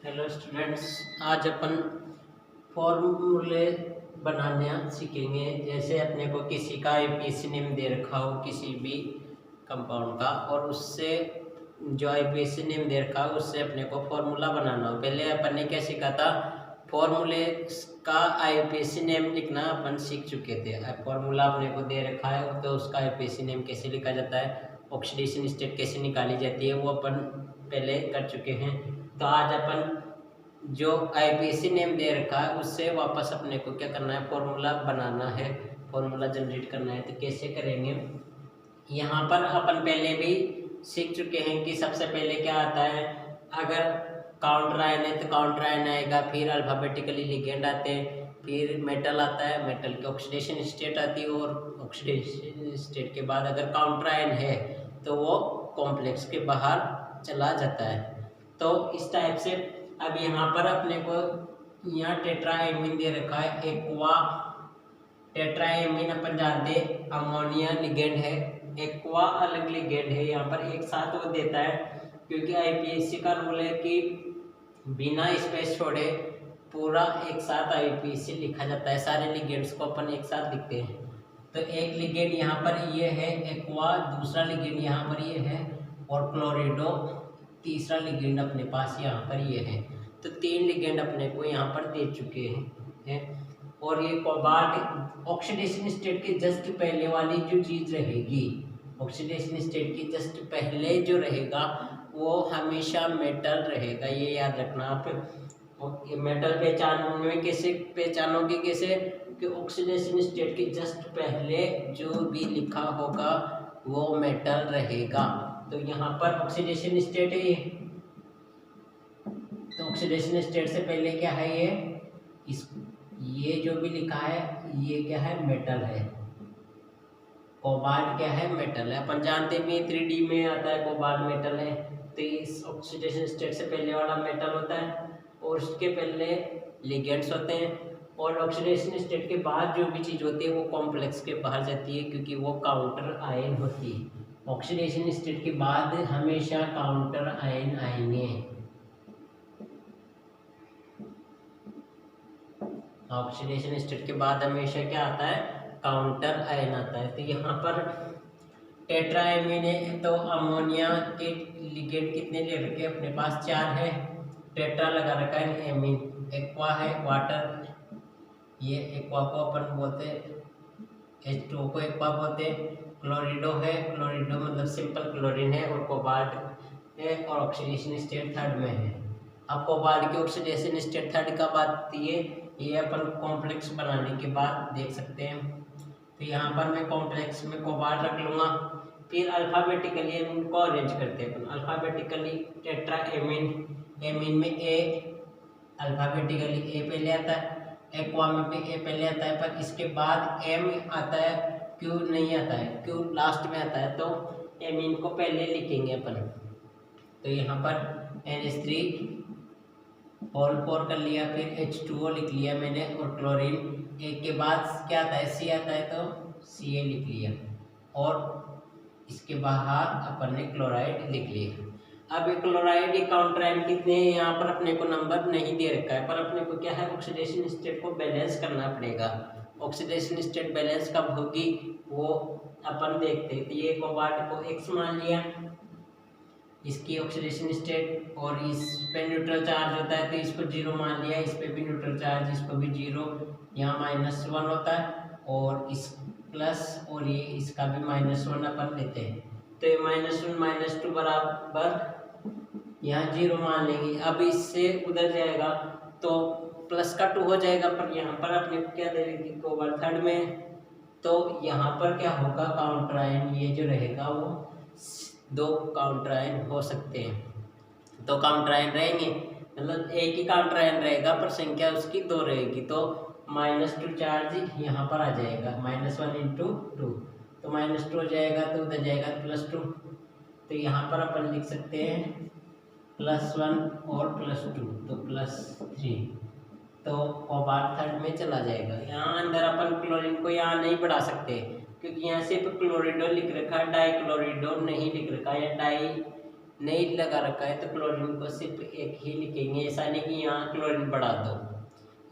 Hello students, आज अपन फॉर्मूले बनाने सीखेंगे। जैसे अपने को किसी का आईपीसी नेम दे रखा हो किसी भी कंपाउंड का, और उससे जो आईपीसी नेम दे रखा हो उससे अपने को फॉर्मूला बनाना हो। पहले अपन ने क्या सीखा था, फॉर्मूले का आईपीसी नेम लिखना अपन सीख चुके थे। फॉर्मूला अपने को दे रखा है तो उसका आईपीसी नेम कैसे लिखा जाता है, ऑक्सीडेशन स्टेट कैसे निकाली जाती है, वो अपन पहले कर चुके हैं। तो आज अपन जो आईपीसी नेम दे रखा है उससे वापस अपने को क्या करना है, फॉर्मूला बनाना है, फॉर्मूला जनरेट करना है। तो कैसे करेंगे, यहाँ पर अपन पहले भी सीख चुके हैं कि सबसे पहले क्या आता है, अगर काउंटर आयन है तो काउंटर आयन आएगा, फिर अल्फाबेटिकली लिगेंड आते हैं, फिर मेटल आता है, मेटल की ऑक्सीडेशन स्टेट आती है, और ऑक्सीडेशन स्टेट के बाद अगर काउंटर आयन है तो वो कॉम्प्लेक्स के बाहर चला जाता है। तो इस टाइप से अब यहाँ पर अपने को यहाँ टेट्राएमीन दे रखा है, एक्वा टेट्राएमीन अपन जानते अमोनिया लिगेंड है, एक्वा अलग लिगेंड है। यहाँ पर एक साथ वो देता है क्योंकि आईपीसी का रूल है कि बिना स्पेस छोड़े पूरा एक साथ आईपीसी लिखा जाता है, सारे लिगेंड्स को अपन एक साथ लिखते हैं। तो एक लिगेंड यहाँ पर ये है एक्वा, दूसरा लिगेंड यहाँ पर ये है, और क्लोरिडो तीसरा लिगेंड अपने पास यहाँ पर ये है। तो 3 लिगेंड अपने को यहाँ पर दे चुके हैं। और ये कोबाल्ट ऑक्सीडेशन स्टेट के जस्ट पहले वाली जो चीज़ रहेगी, ऑक्सीडेशन स्टेट के जस्ट पहले जो रहेगा वो हमेशा मेटल रहेगा, ये याद रखना आप। और मेटल पहचानने में कैसे पहचानोगे, कैसे कि ऑक्सीडेशन स्टेट के जस्ट पहले जो भी लिखा होगा वो मेटल रहेगा। तो यहाँ पर ऑक्सीडेशन स्टेट है ये, तो ऑक्सीडेशन स्टेट से पहले क्या है ये जो भी लिखा है ये क्या है, मेटल है। कोबाल्ट क्या है, मेटल है। अपन जानते भी 3D में आता है कोबाल्ट मेटल है, तो इस ऑक्सीडेशन स्टेट से पहले वाला मेटल होता है, और उसके पहले लिगेंड्स होते हैं, और ऑक्सीडेशन स्टेट के बाद जो भी चीज़ होती है वो कॉम्प्लेक्स के बाहर जाती है क्योंकि वो काउंटर आयन होती है। ऑक्सीडेशन स्टेट के बाद हमेशा काउंटर आयन आएंगे। ऑक्सीडेशन स्टेट के बाद हमेशा क्या आता है, काउंटर आयन आता है। तो यहाँ पर टेट्राएमीन है तो अमोनिया के लिगेंड कितने ले रखे अपने पास, 4 है। टेट्रा लगा रखा है एमीन, एक्वा है वाटर, ये एक्वा को अपन बोलते हैं, H2O को एक्वा बोलते हैं। क्लोरिडो है, क्लोरिडो मतलब सिंपल क्लोरीन है, और कोबाल्ट है, और ऑक्सीडेशन स्टेट 3rd में है। अब कोबाल्ट की ऑक्सीडेशन स्टेट 3rd कब आती है, ये अपन कॉम्प्लेक्स बनाने के बाद देख सकते हैं। तो यहाँ पर मैं कॉम्प्लेक्स में कोबाल्ट रख लूँगा, फिर अल्फ़ाबेटिकली इनको अरेंज करते हैं अपन। अल्फ़ाबेटिकली टेट्राएमीन, एमीन में ए अल्फ़ाबेटिकली ए पहले आता है, एक्वा में भी ए पहले आता है, पर इसके बाद एम आता है, क्यू नहीं आता है, क्यू लास्ट में आता है। तो एमीन को पहले लिखेंगे अपन। तो यहाँ पर NH3 होल 4 कर लिया, फिर H2O लिख लिया मैंने, और क्लोरीन एक के बाद क्या आता है, C आता है, तो Ca लिख लिया, और इसके बाहर अपन ने क्लोराइड लिख लिया। अब क्लोराइड काउंटर आयन कितने हैं, यहाँ पर अपने को नंबर नहीं दे रखा है, पर अपने को क्या है, ऑक्सीडेशन स्टेट को बैलेंस करना पड़ेगा। ऑक्सीडेशन स्टेट बैलेंस कब होगी वो अपन देखते हैं। तो ये कोबाल्ट को X मान लिया, इसकी ऑक्सीडेशन स्टेट, और इस पे न्यूट्रल चार्ज होता है तो इसको 0 मान लिया, इस पे भी न्यूट्रल चार्ज, इसको भी 0, यहाँ -1 होता है, और इस प्लस, और ये इसका भी -1 अपन लेते हैं। तो ये -1 -2 बराबर यहाँ 0 मान लेंगे। अब इससे उधर जाएगा तो प्लस का 2 हो जाएगा, पर यहाँ पर अपने को क्या दे देगी, कोबाल्ट 3rd में। तो यहाँ पर क्या होगा, काउंटर आयन ये जो रहेगा वो 2 काउंटर आयन हो सकते हैं। 2 काउंटर आयन रहेंगे, मतलब एक ही काउंटर आयन रहेगा पर संख्या उसकी 2 रहेगी। तो -2 चार्ज यहाँ पर आ जाएगा, -1 × 2, तो -2 हो जाएगा, तो उधर जाएगा +2। तो यहाँ पर अपन लिख सकते हैं +1 और +2, तो +3। तो कोबाल्ट 3rd में चला जाएगा। यहाँ अंदर अपन क्लोरीन को यहाँ नहीं बढ़ा सकते क्योंकि यहाँ सिर्फ क्लोरिडो लिख रखा है, डाई क्लोरिडो नहीं लिख रखा है, डाई नहीं लगा रखा है तो क्लोरीन को सिर्फ एक ही लिखेंगे। ऐसा नहीं कि यहाँ क्लोरीन बढ़ा दो,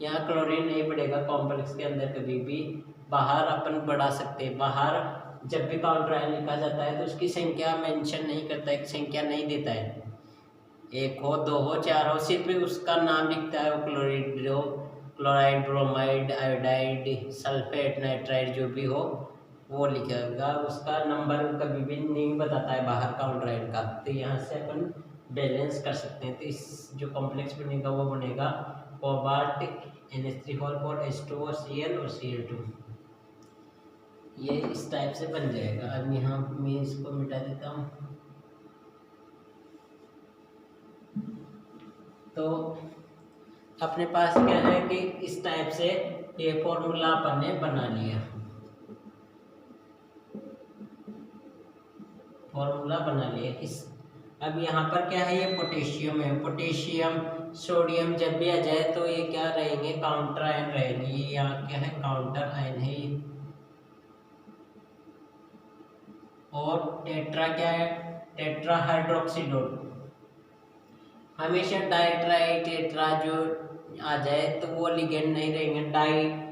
यहाँ क्लोरीन नहीं बढ़ेगा कॉम्प्लेक्स के अंदर कभी भी। बाहर अपन बढ़ा सकते हैं, बाहर जब भी काउंटर आयन लिखा जाता है तो उसकी संख्या मेंशन नहीं करता है, संख्या नहीं देता है, एक हो, दो हो, चार हो, सिर्फ उसका नाम लिखता है। वो क्लोराइड हो, chloride, bromide, iodide, sulphate, nitride जो भी हो वो लिखेगा, उसका नंबर कभी भी नहीं बताता है बाहर काउंटर आयन का। तो यहाँ से अपन बैलेंस कर सकते हैं। तो इस जो कॉम्प्लेक्स बनेगा वो बनेगा कोबाल्ट NH3 H2O Cl और Cl2। ये इस टाइप से बन जाएगा। अब यहाँ मैं इसको मिटा देता हूँ। तो अपने पास क्या है कि इस टाइप से ये फॉर्मूला अपन ने बना लिया, फॉर्मूला बना लिया इस। अब यहाँ पर क्या है, ये पोटेशियम है, पोटेशियम सोडियम जब भी आ जाए तो ये क्या रहेंगे, काउंटर आयन रहेंगे। ये यहाँ क्या है, काउंटर आयन है ये। और टेट्रा क्या है, टेट्रा हाइड्रोक्सीडोन। हमेशा डाई ट्राई टेट्रा जो आ जाए तो वो लिगेंड नहीं रहेंगे। डाई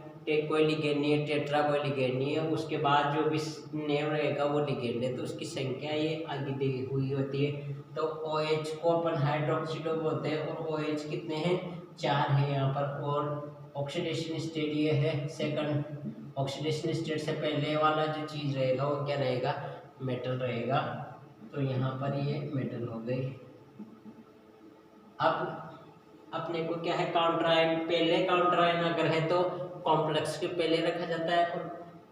कोई लिगेंड नहीं है, टेट्रा कोई लिगेंड नहीं है, उसके बाद जो भी नेम रहेगा वो लिगेंड है। तो उसकी संख्या ये आगे दी हुई होती है। तो OH को अपन हाइड्रोक्सीडो बोलते हैं और OH कितने हैं, 4 है यहाँ पर। और ऑक्सीडेशन स्टेट ये है सेकंड। ऑक्सीडेशन स्टेट से पहले वाला जो चीज़ रहेगा वो क्या रहेगा, मेटल रहेगा। तो यहाँ पर ये मेटल हो गई। अब अपने को क्या है, काउंटर आयन, पहले काउंटर आयन अगर है तो कॉम्प्लेक्स के पहले रखा जाता है, और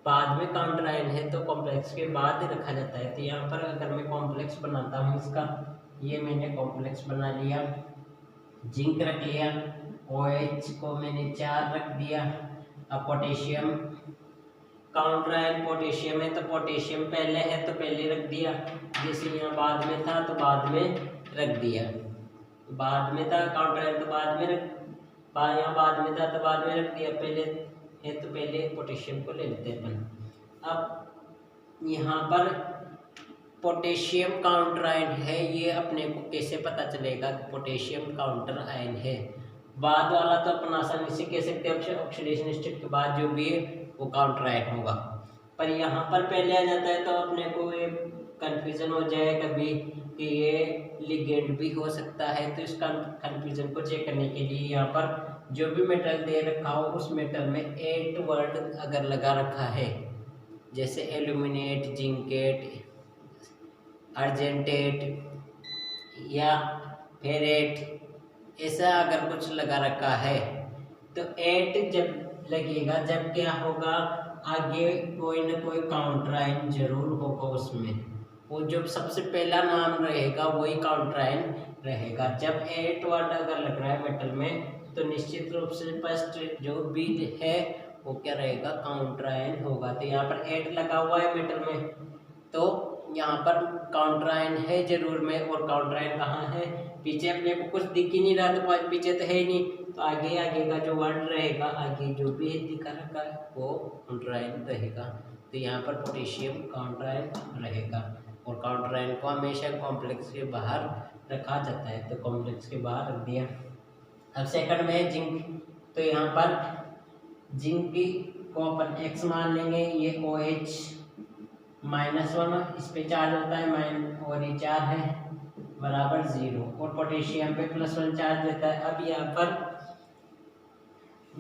बाद में काउंटर आयन है तो कॉम्प्लेक्स के बाद रखा जाता है। तो यहाँ पर अगर मैं कॉम्प्लेक्स बनाता हूँ इसका, ये मैंने कॉम्प्लेक्स बना लिया, जिंक रख लिया, OH को मैंने 4 रख दिया। अब पोटेशियम, काउंटर आयन पोटेशियम है तो पोटेशियम पहले है तो पहले रख दिया, जैसे यहाँ बाद में था तो बाद में रख दिया, बाद में था काउंटर आयन तो बाद में यहाँ बाद में था तो बाद में रख दिया, पहले है तो पहले पोटेशियम को ले लेते हैं अपन। अब यहाँ पर पोटेशियम काउंटर आयन है, ये अपने को कैसे पता चलेगा कि पोटेशियम काउंटर आयन है। बाद वाला तो अपन आसानी से कह सकते हैं, ऑक्सीडेशन स्टेट के बाद जो भी है वो काउंटर आयन होगा। पर यहाँ पर पहले आ जाता है तो अपने को ये कन्फ्यूज़न हो जाए कभी कि ये लिगेंड भी हो सकता है। तो इस कन्फ्यूज़न को चेक करने के लिए यहाँ पर जो भी मेटल दे रखा हो उस मेटल में 8 वर्ड अगर लगा रखा है, जैसे एल्यूमिनेट, जिंकेट, अर्जेंटेट या फेरेट, ऐसा अगर कुछ लगा रखा है तो 8 जब लगेगा, जब क्या होगा, आगे कोई ना कोई काउंटर आयन जरूर होगा उसमें। वो जो सबसे पहला नाम रहेगा वही काउंटर आयन रहेगा। जब 8 वर्ड अगर लग रहा है मेटल में तो निश्चित रूप से फर्स्ट जो भी है वो क्या रहेगा, काउंटर आयन होगा। तो यहाँ पर 8 लगा हुआ है मेटल में तो यहाँ पर काउंटर आयन है जरूर में। और काउंटर आयन कहाँ है, पीछे अपने को कुछ दिख ही नहीं रहा तो पीछे तो है ही नहीं, तो आगे आगे का जो वर्ड रहेगा, आगे जो भी दिखा रखा है वो काउंटर आयन रहेगा। तो यहाँ पर पोटेशियम काउंटर आयन रहेगा। और काउंटर आयन को हमेशा कॉम्प्लेक्स के बाहर रखा जाता है, तो कॉम्प्लेक्स के बाहर रख दिया। अब सेकंड में है जिंक। तो यहाँ पर जिंक को अपन X मान लेंगे, ये OH -1 इस पे चार्ज होता है और ये 4 है बराबर 0, और पोटेशियम पे +1 चार्ज देता है। अब यहाँ पर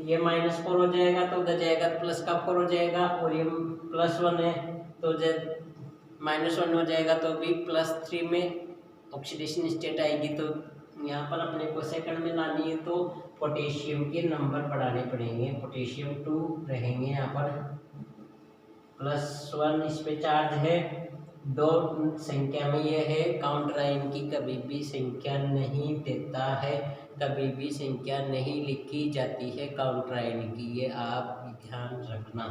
ये -4 हो जाएगा तो उधर जाएगा प्लस का 4 हो जाएगा, और ये +1 है तो जब -1 हो जाएगा तो भी +3 में ऑक्सीडेशन स्टेट आएगी। तो यहाँ पर अपने को सेकंड में लानी है तो पोटेशियम के नंबर बढ़ाने पड़ेंगे। पोटेशियम 2 रहेंगे यहाँ पर, +1 इस पे चार्ज है, 2 संख्या में ये है। काउंटर आयन की कभी भी संख्या नहीं देता है, कभी भी संख्या नहीं लिखी जाती है काउंटर आयन की, ये आप ध्यान रखना।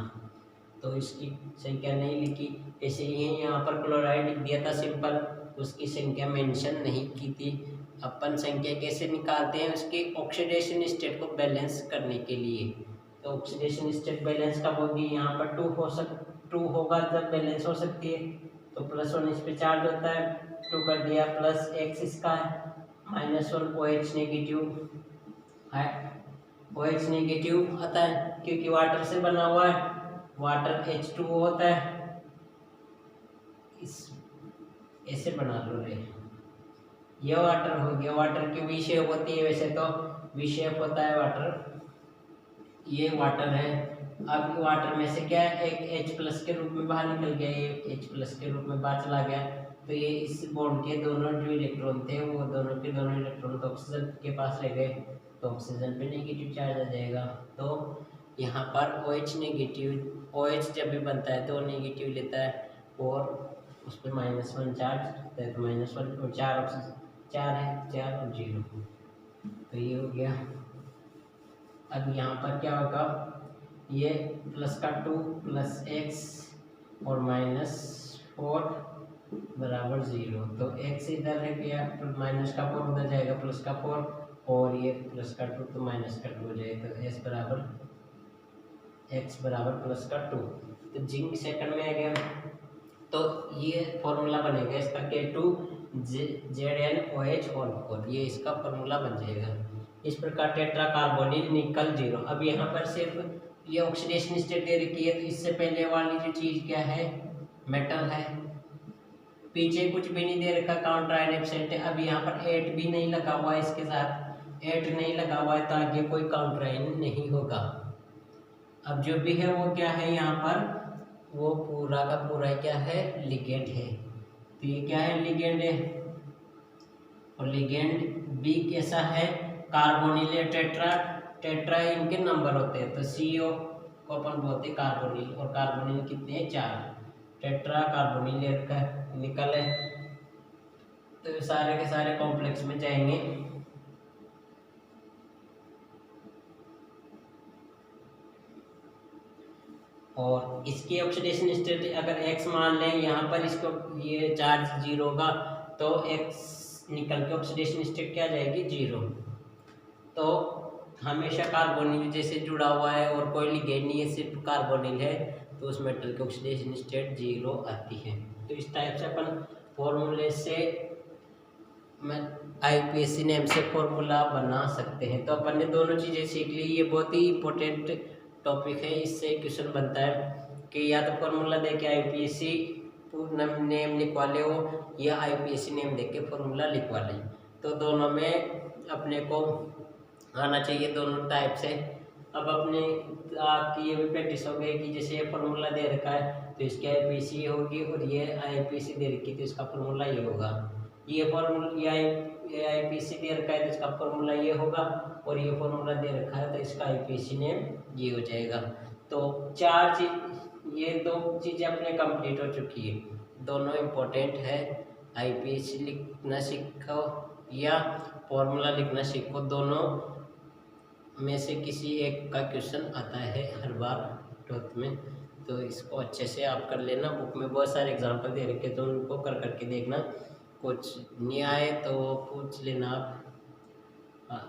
तो इसकी संख्या नहीं लिखी, ऐसे ही यहाँ पर क्लोराइड लिख दिया था सिंपल, उसकी संख्या मेंशन नहीं की थी। अपन संख्या कैसे निकालते हैं, उसके ऑक्सीडेशन स्टेट को बैलेंस करने के लिए। तो ऑक्सीडेशन स्टेट बैलेंस कब होगी, यहाँ पर 2 होगा जब बैलेंस हो सकती है। तो +1 इस पे चार्ज होता है, 2 कर दिया, प्लस x इसका है, -1 OH नेगेटिव है, OH नेगेटिव आता है क्योंकि वाटर से बना हुआ है, वाटर H2O होता है, इस ऐसे बना लो रे, ये वाटर हो गया, वाटर की वी शेप होती है, वैसे तो वी शेप होता है वाटर, ये वाटर है। अब वाटर में से क्या है, एक H+ के रूप में बाहर निकल गया, ये H+ के रूप में बाहर चला गया, तो ये इस बॉन्ड के दोनों जो इलेक्ट्रॉन थे वो दोनों के दोनों इलेक्ट्रॉन तो ऑक्सीजन के पास रह गए, तो ऑक्सीजन पे नेगेटिव चार्ज आ जाएगा। तो यहाँ पर OH नेगेटिव, OH जब भी बनता है तो नेगेटिव लेता है और उस पर -1 चार्ज रहता है, तो -1 और 4 ऑक्सीजन, 4 है, 4 और 0, तो ये हो गया। अब यहाँ पर क्या होगा, ये +2 + x और -4 बराबर 0, तो x इधर रह गया, -4 उधर जाएगा, +4 और ये +2 तो -2 हो जाएगा, तो s बराबर x बराबर +2, तो जिंक सेकंड में आ गया। तो ये फॉर्मूला बनेगा इसका K2ZnOH4, ये इसका फॉर्मूला बन जाएगा। इस प्रकार टेट्रा कार्बोनिल निकल 0। अब यहाँ पर सिर्फ ये ऑक्सीडेशन स्टेट दे रखी है, तो इससे पहले वाली जो चीज़ क्या है, मेटल है, पीछे कुछ भी नहीं दे रखा, काउंटर आयन एब्सेंट है। अब यहाँ पर 8 भी नहीं लगा हुआ है, इसके साथ 8 नहीं लगा हुआ है, तो आगे कोई काउंटर आयन नहीं होगा। अब जो भी है वो क्या है, यहाँ पर वो पूरा का पूरा क्या है, लिगेंड है, तो ये क्या है, लिगेंड है, और लिगेंड भी कैसा है, कार्बोनिल, टेट्रा, टेट्रा इनके नंबर होते हैं, तो CO को अपन बोलते हैं कार्बोनिल, और कार्बोनिल कितने हैं, 4, टेट्रा कार्बोनिल का निकल है, तो सारे के सारे कॉम्प्लेक्स में जाएंगे। और इसकी ऑक्सीडेशन स्टेट अगर x मान लें, यहाँ पर इसको ये चार्ज 0 होगा, तो x निकल के ऑक्सीडेशन स्टेट क्या जाएगी, 0। तो हमेशा कार्बोनिल जैसे जुड़ा हुआ है और कोई लिगेंड नहीं है, सिर्फ कार्बोनिल है, तो उस मेटल की ऑक्सीडेशन स्टेट 0 आती है। तो इस टाइप से अपन फॉर्मूले से मैं IUPAC नेम से फॉर्मूला बना सकते हैं। तो अपन ने दोनों चीज़ें सीख ली, ये बहुत ही इम्पोर्टेंट टॉपिक है, इससे क्वेश्चन बनता है कि या तो फॉर्मूला दे के IUPAC पूर्ण नेम लिखवा ले हो, या IUPAC नेम दे के फॉर्मूला लिखवा ले, तो दोनों में अपने को आना चाहिए, दोनों टाइप से। अब अपने आपकी ये भी प्रैक्टिस हो गई कि जैसे ये फॉर्मूला दे रखा है तो इसकी IUPAC होगी, और ये IUPAC दे रखी तो इसका फॉर्मूला ये होगा, ये फॉर्मूला ये IUPAC दे रखा है तो इसका फॉर्मूला ये होगा, और ये फॉर्मूला दे रखा है तो इसका IUPAC नेम ये हो जाएगा। तो 4 चीज, ये 2 चीज़ें अपने कंप्लीट हो चुकी है, दोनों इम्पोर्टेंट है। IUPAC लिखना सीखो या फॉर्मूला लिखना सीखो, दोनों में से किसी एक का क्वेश्चन आता है हर बार 12th में, तो इसको अच्छे से आप कर लेना। बुक में बहुत सारे एग्जाम्पल दे रखे, तो उनको कर करके देखना, कुछ नहीं आए तो पूछ लेना आप।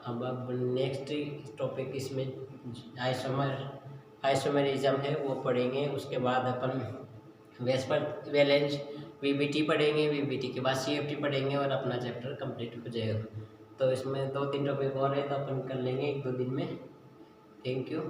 अब नेक्स्ट टॉपिक इसमें आइसोमेरिज्म है वो पढ़ेंगे, उसके बाद अपन वैलेंस VBT पढ़ेंगे, VBT के बाद CFT पढ़ेंगे और अपना चैप्टर कंप्लीट हो जाएगा। तो इसमें 2-3 टॉपिक और है, तो अपन कर लेंगे 1-2 दिन में। Thank you.